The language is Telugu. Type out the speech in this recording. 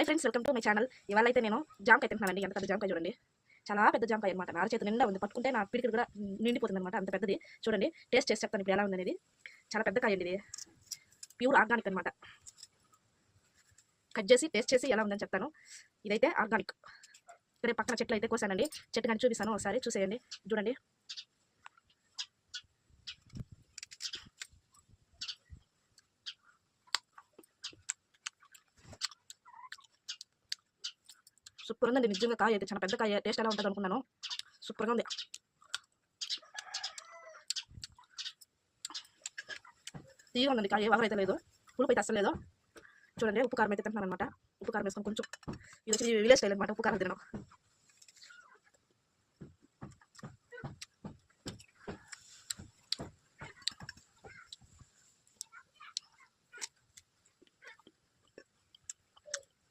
Hi friends, welcome to my channel. ఇవాళ అయితే నేను జామకాయ తింటున్నానండి. ఎంత పెద్ద జామకాయ చూడండి, చాలా పెద్ద జామకాయ అనమాట. నా చేతి నిండా ఉంది, పట్టుకుంటే నా పిడికిలు కూడా నిండిపోతుంది అనమాట, అంత పెద్దది. చూడండి, టేస్ట్ చేసి చెప్తాను ఇప్పుడు ఎలా ఉందనేది. చాలా పెద్ద కాయ అండి ఇది, ప్యూర్ ఆర్గానిక్ అనమాట. కట్ చేసి టేస్ట్ చేసి ఎలా ఉందని చెప్తాను. ఇదైతే ఆర్గానిక్. ఇక్కడ పక్కన చెట్లు అయితే కోసానండి, చెట్టు కానీ చూపిస్తాను, ఒకసారి చూసేయండి. చూడండి, సూపర్ ఉందండి నిజంగా. కాయ అయితే చాలా పెద్ద కాయ, టేస్ట్ ఎలా ఉంటుంది అనుకున్నాను, సూపర్గా ఉంది. తీగా ఉందండి కాయ, వగరైతే లేదు, పులుపు అయితే అస్సలు లేదు. చూడండి, ఉప్పు కారం అయితే తింటున్నాను అనమాట. ఉప్పు కారం వేసుకొని కొంచెం, ఇది వచ్చి విలేజ్ స్టైల్ అనమాట, ఉప్పు కారం తినడం.